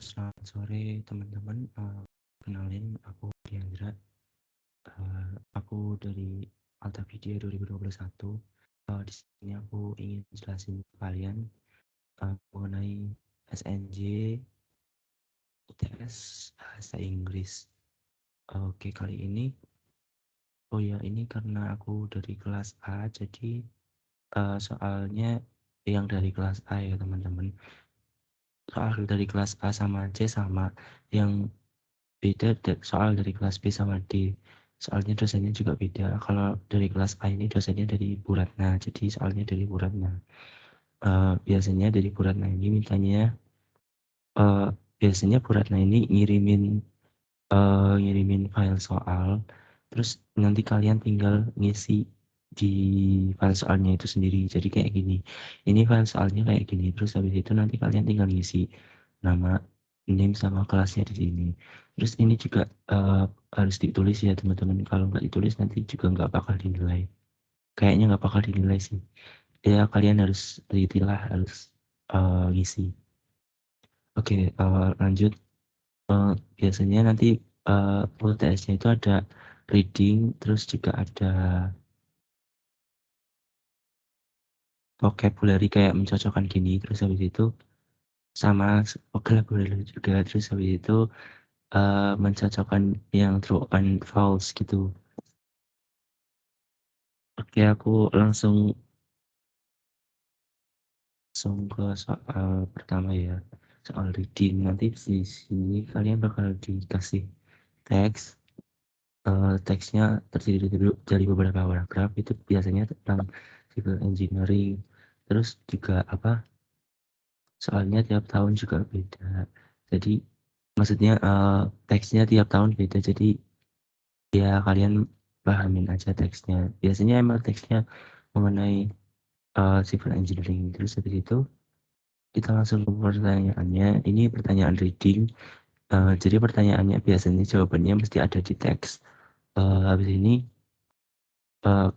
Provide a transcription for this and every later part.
Selamat sore teman-teman. Kenalin aku Diandra. Aku dari Altapedia 2021. Di sini aku ingin jelasin ke kalian mengenai SNJ ITS Bahasa Inggris. Oke, kali ini ini karena aku dari kelas A, jadi soalnya yang dari kelas A ya teman-teman. Soal dari kelas A sama C sama, yang beda soal dari kelas B sama D. Soalnya dosennya juga beda. Kalau dari kelas A ini dosennya dari Bu Ratna, jadi soalnya dari Bu Ratna. Biasanya dari Bu Ratna ini mintanya, biasanya Bu Ratna ini ngirimin file soal, terus nanti kalian tinggal ngisi di file soalnya itu sendiri. Jadi kayak gini, ini file soalnya kayak gini, terus habis itu nanti kalian tinggal ngisi nama, name sama kelasnya di sini. Terus ini juga harus ditulis ya teman-teman. Kalau nggak ditulis nanti juga nggak bakal dinilai. Kayaknya nggak bakal dinilai sih. Ya kalian harus teliti lah, harus ngisi. Oke, lanjut. Biasanya nanti UTS-nya itu ada reading, terus juga ada vocabulary kayak mencocokkan gini, terus habis itu sama vocabulary juga, terus habis itu mencocokkan yang true and false gitu. Oke, aku langsung ke soal pertama ya, soal reading. Nanti di sini kalian bakal dikasih teks. Teksnya terdiri dari beberapa paragraf, itu biasanya tentang civil engineering. Terus juga soalnya tiap tahun juga beda. Jadi maksudnya teksnya tiap tahun beda. Jadi ya kalian pahamin aja teksnya. Biasanya emang teksnya mengenai civil engineering. Terus habis itu kita langsung ke pertanyaannya. Ini pertanyaan reading. Jadi pertanyaannya biasanya jawabannya mesti ada di teks. Habis ini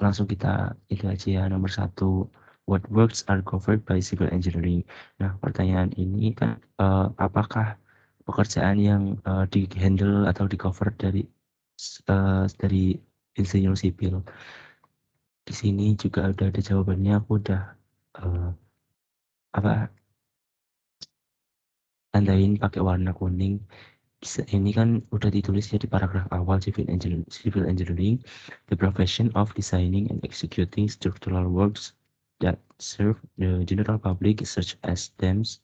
langsung kita itu aja ya, nomor 1, what works are covered by civil engineering. Nah, pertanyaan ini kan apakah pekerjaan yang di handle atau di cover dari insinyur sipil. Di sini juga udah ada jawabannya, aku udah uh, tandain pakai warna kuning. Ini kan udah ditulis ya di paragraf awal, civil engineering, the profession of designing and executing structural works that serve the general public such as dams,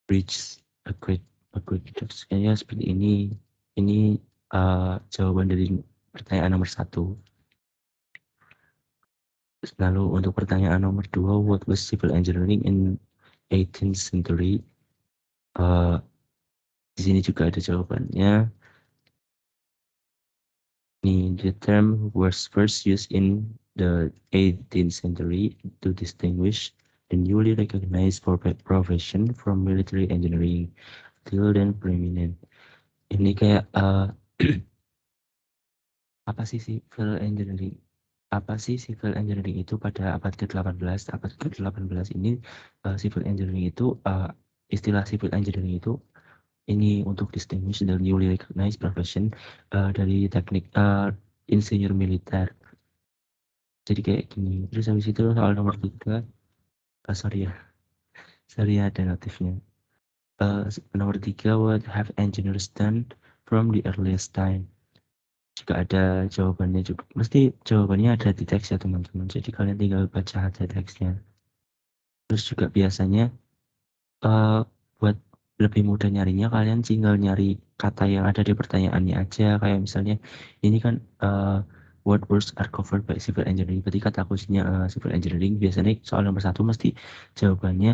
bridges, aqueducts. Kayaknya seperti ini. Ini jawaban dari pertanyaan nomor 1. Lalu untuk pertanyaan nomor 2, what was civil engineering in 18th century? Di sini juga ada jawabannya. The term was first used in the 18th century to distinguish the newly recognized profession from military engineering, till then prominent. Ini kayak apa sih civil engineering? Apa sih civil engineering itu pada abad ke-18? Abad ke-18 ini civil engineering itu istilah civil engineering itu ini untuk distinguish the newly recognized profession dari teknik insinyur militer. Jadi kayak gini. Terus habis itu soal nomor 3, sorry ya ada notifnya. Nomor 3, what have engineers done from the earliest time? Juga ada jawabannya juga. Mesti jawabannya ada di teks ya teman-teman. Jadi kalian tinggal baca aja teksnya. Terus juga biasanya buat lebih mudah nyarinya, kalian tinggal nyari kata yang ada di pertanyaannya aja. Kayak misalnya ini kan what works are covered by civil engineering. Berarti kata kuncinya civil engineering. Biasanya soal nomor 1 mesti jawabannya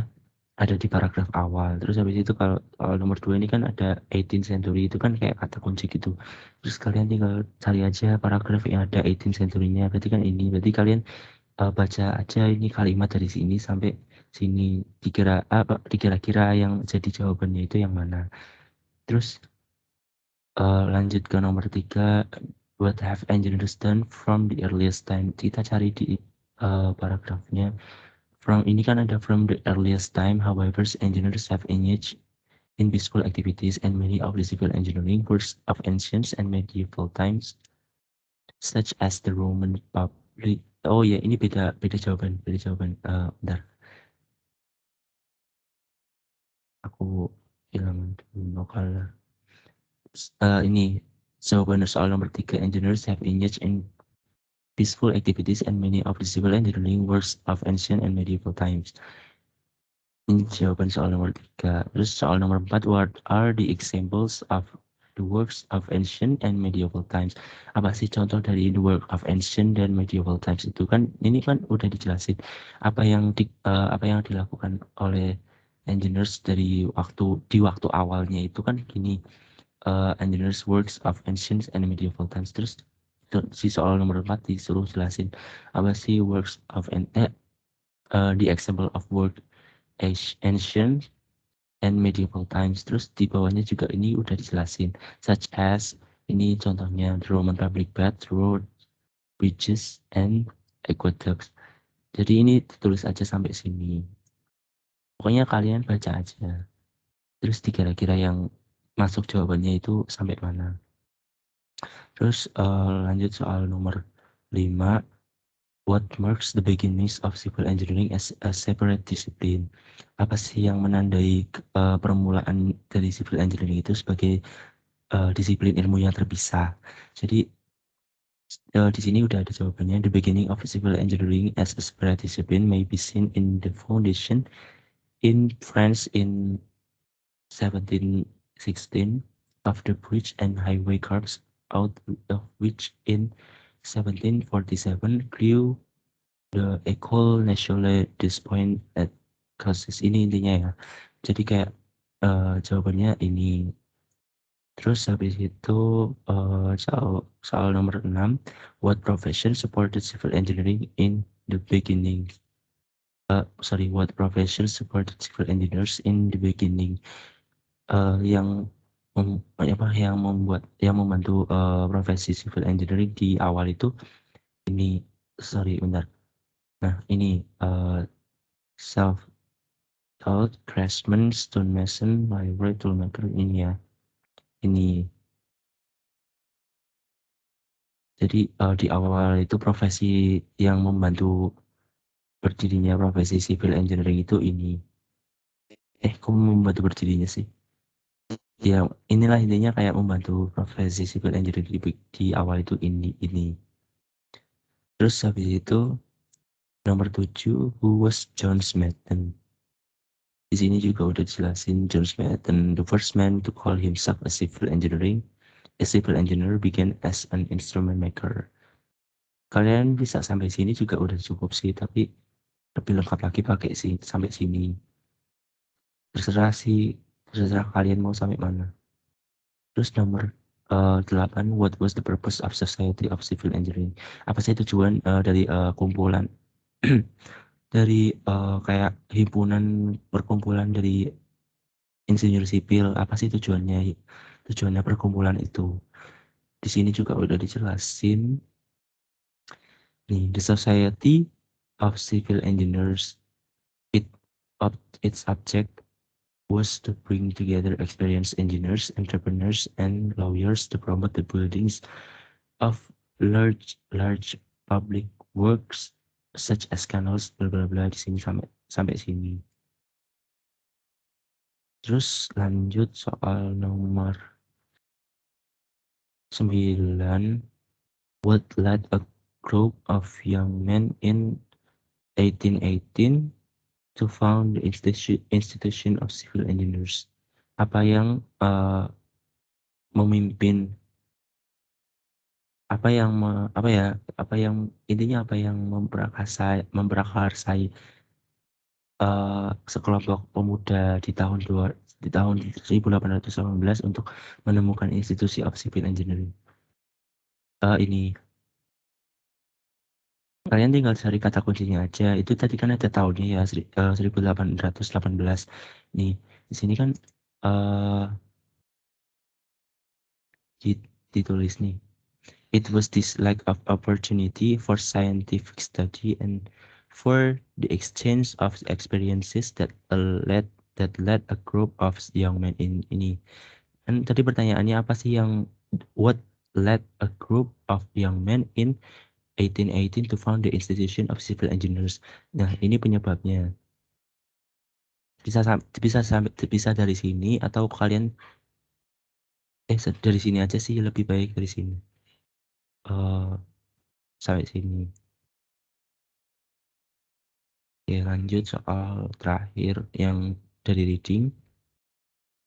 ada di paragraf awal. Terus habis itu kalau nomor 2 ini kan ada 18th century, itu kan kayak kata kunci gitu. Terus kalian tinggal cari aja paragraf yang ada 18th century-nya. Berarti kan ini. Berarti kalian baca aja ini kalimat dari sini sampai sini, dikira-kira yang jadi jawabannya itu yang mana. Terus lanjut ke nomor 3, what have engineers done from the earliest time? Kita cari di paragrafnya ini kan ada from the earliest time, however, engineers have engaged in peaceful activities and many of the civil engineering works of ancient and medieval times, such as the Roman public. Oh ya, ini beda jawaban. Bentar, aku hilang lokal. Ini jawaban soal nomor 3. Engineers have engaged in peaceful activities and many of the civil engineering works of ancient and medieval times. Ini jawaban soal nomor 3. Terus soal nomor 4, what are the examples of the works of ancient and medieval times? Apa sih contoh dari the work of ancient dan medieval times itu? Kan ini kan udah dijelasin apa yang dilakukan oleh engineers di waktu awalnya itu kan gini, engineers works of ancient and medieval times. Terus si soal nomor 4 disuruh jelasin apa sih works of the example of work ancient and medieval times. Terus di bawahnya juga ini udah dijelasin, such as ini contohnya the Roman public baths, road, bridges, and aqueducts. Jadi ini ditulis aja sampai sini. Pokoknya kalian baca aja. Terus kira-kira yang masuk jawabannya itu sampai mana. Terus lanjut soal nomor 5. What marks the beginnings of civil engineering as a separate discipline? Apa sih yang menandai permulaan dari civil engineering itu sebagai disiplin ilmu yang terpisah? Jadi di sini udah ada jawabannya. The beginning of civil engineering as a separate discipline may be seen in the foundation in France in 1716 of the bridge and highway corps, out of which in 1747 grew the École Nationale des Points at Cassis. Ini intinya ya. Jadi kayak jawabannya ini. Terus habis itu soal nomor 6. What profession supported civil engineering in the beginning? What profession supported civil engineers in the beginning? Yang membantu profesi civil engineering di awal itu ini, bentar. Nah, ini self-taught craftsman, stonemason, laborer, toolmaker, ini ya. Ini. Jadi di awal itu profesi yang membantu berdirinya profesi civil engineering itu ini. Kok membantu berdirinya sih? Ya, inilah intinya kayak membantu profesi civil engineering di awal itu ini. Terus habis itu nomor 7, who was John Smeaton? Di sini juga udah jelasin John Smeaton, the first man to call himself a civil engineer began as an instrument maker. Kalian bisa sampai sini juga udah cukup sih, tapi lebih lengkap lagi pakai sih sampai sini. Terserah kalian mau sampai mana. Terus nomor 8, what was the purpose of Society of Civil Engineering? Apa sih tujuan dari kumpulan dari kayak himpunan perkumpulan dari insinyur sipil? Apa sih tujuannya perkumpulan itu? Di sini juga udah dijelasin. Nih, the Society of Civil Engineers, its object was to bring together experienced engineers, entrepreneurs, and lawyers to promote the buildings of large public works such as canals, bla bla bla. Di sini sampai sini. Terus lanjut soal nomor 9. What led a group of young men in 1818 to found the Institution of Civil Engineers? Apa yang memimpin intinya apa yang memprakarsai sekelompok pemuda di tahun 1818 untuk menemukan institusi of civil engineering. Ini kalian tinggal cari kata kuncinya aja. Itu tadi kan ada tahunnya ya, 1818. Nih, di sini kan ditulis nih. It was this lack of opportunity for scientific study and for the exchange of experiences that led a group of young men in ini. Kan tadi pertanyaannya apa sih yang what led a group of young men in 1818 to found the Institution of Civil Engineers. Nah, ini penyebabnya. Bisa dari sini atau kalian dari sini aja sih, lebih baik dari sini. Sampai sini. Oke, lanjut soal terakhir yang dari reading.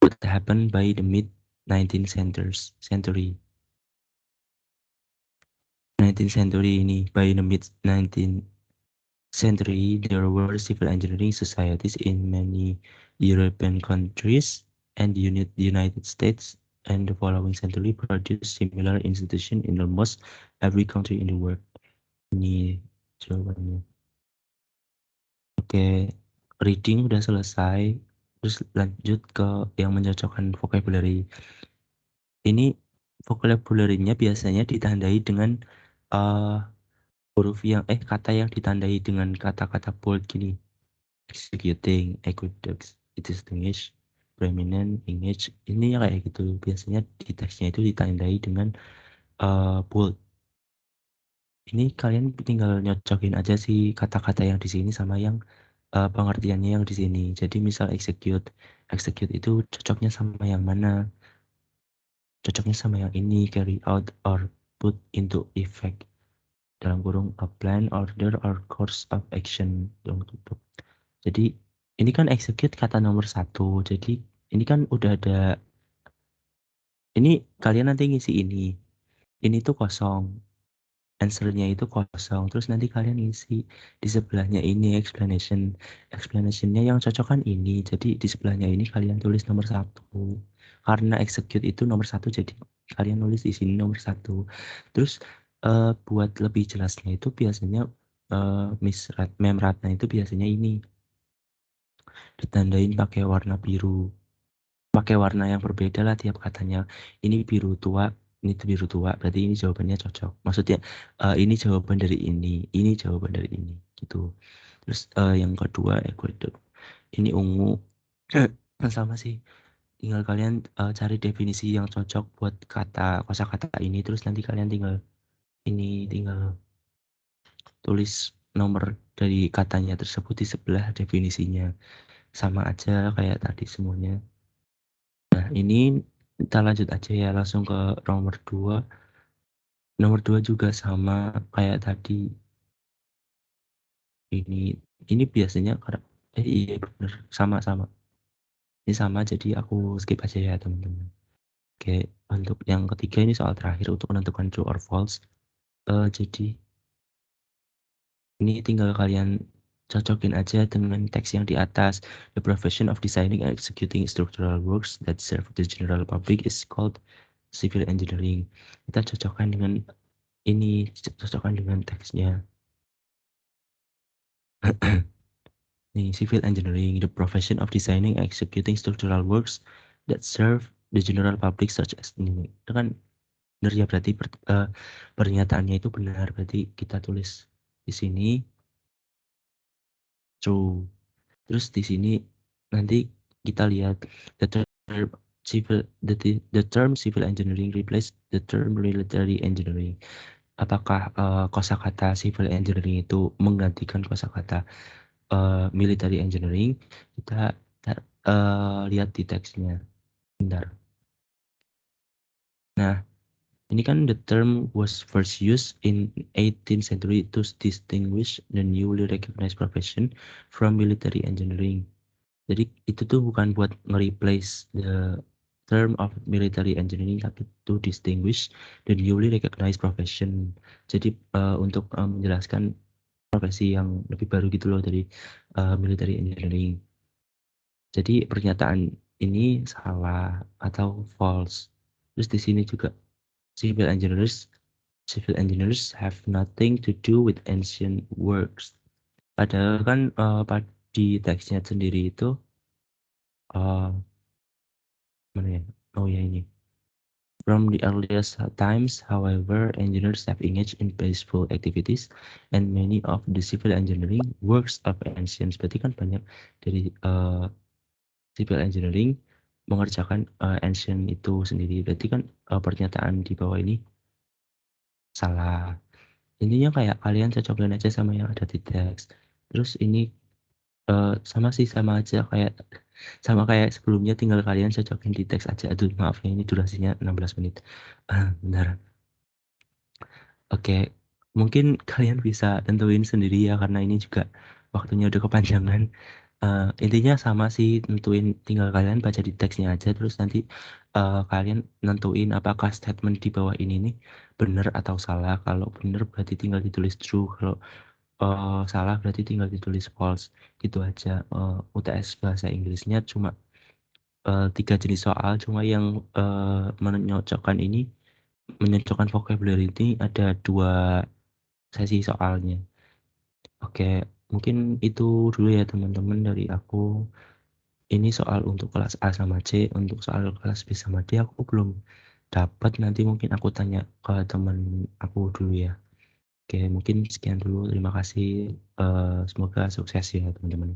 What happened by the mid 19th century. 19th century ini, by the mid 19th century, there were civil engineering societies in many European countries, and the United States and the following century produced similar institutions in almost every country in the world. Ini jawabannya. Oke, reading udah selesai. Terus lanjut ke yang mencocokkan vocabulary. Ini vocabulary-nya biasanya ditandai dengan huruf yang kata yang ditandai dengan kata-kata bold gini. Executing, aqueducts, distinguish, prominent, engage. Ini yang kayak gitu. Biasanya di teksnya itu ditandai dengan bold. Ini kalian tinggal nyocokin aja sih kata-kata yang di sini sama yang pengertiannya yang di sini. Jadi misal execute itu cocoknya sama yang mana? Cocoknya sama yang ini, carry out or put into effect. Dalam kurung a plan, order, or course of action. Dalam tutup. Jadi ini kan execute kata nomor 1. Jadi ini kan udah ada. Ini kalian nanti ngisi ini. Ini tuh kosong. Answernya itu kosong. Terus nanti kalian isi di sebelahnya ini explanation. Explanationnya yang cocok kan ini. Jadi di sebelahnya ini kalian tulis nomor 1. Karena execute itu nomor 1, jadi kalian nulis di sini nomor 1. Terus buat lebih jelasnya itu biasanya Mem Ratna itu biasanya ini ditandain pakai warna biru. Pakai warna yang berbeda lah tiap katanya. Ini biru tua, ini tuh biru tua, berarti ini jawabannya cocok. Maksudnya ini jawaban dari ini jawaban dari ini, gitu. Terus yang kedua aqueduct. Ini ungu. Sama sih. Tinggal kalian cari definisi yang cocok buat kosakata ini, terus nanti kalian tinggal tulis nomor dari katanya tersebut di sebelah definisinya. Sama aja kayak tadi semuanya. Nah, ini kita lanjut aja ya langsung ke nomor 2. Nomor 2 juga sama kayak tadi. Ini biasanya iya bener sama. Ini sama, jadi aku skip aja ya teman-teman. Oke, untuk yang ketiga ini soal terakhir untuk menentukan true or false. Jadi ini tinggal kalian cocokin aja dengan teks yang di atas. The profession of designing and executing structural works that serve the general public is called civil engineering. Kita cocokkan dengan ini, cocokkan dengan teksnya. Nih, civil engineering, the profession of designing and executing structural works that serve the general public such as ini. Itu kan benar ya, berarti pernyataannya itu benar, berarti kita tulis di sini true. Terus di sini nanti kita lihat the term civil engineering replace the term military engineering. Apakah kosakata civil engineering itu menggantikan kosakata military engineering? Kita lihat di teksnya. Bentar. Nah, ini kan the term was first used in 18th century to distinguish the newly recognized profession from military engineering. Jadi itu tuh bukan buat nge-replace the term of military engineering, tapi to distinguish the newly recognized profession. Jadi untuk menjelaskan profesi yang lebih baru gitu loh dari military engineering. Jadi pernyataan ini salah atau false. Terus di sini juga civil engineers have nothing to do with ancient works. Padahal kan di teksnya sendiri itu mana ya? Oh ya ini. From the earliest times, however, engineers have engaged in peaceful activities, and many of the civil engineering works of ancients. Berarti kan banyak dari civil engineering mengerjakan ancient itu sendiri. Berarti kan pernyataan di bawah ini salah. Intinya kayak kalian cocokin aja sama yang ada di teks. Terus ini sama sih, sama aja kayak sebelumnya, tinggal kalian cocokin di teks aja. Aduh, maaf ya, ini durasinya 16 menit. Bentar. Oke, mungkin kalian bisa tentuin sendiri ya, karena ini juga waktunya udah kepanjangan. Intinya sama sih, tinggal kalian baca di teksnya aja, terus nanti kalian nentuin apakah statement di bawah ini nih benar atau salah. Kalau benar berarti tinggal ditulis true, kalau salah berarti tinggal ditulis false. Gitu aja. UTS bahasa Inggrisnya cuma 3 jenis soal, cuma yang menyocokkan vocabulary ini ada 2 sesi soalnya. Oke, mungkin itu dulu ya teman-teman dari aku. Ini soal untuk kelas A sama C. Untuk soal kelas B sama D aku belum dapat. Nanti mungkin aku tanya ke teman aku dulu ya. Oke, mungkin sekian dulu. Terima kasih. Semoga sukses ya teman-teman.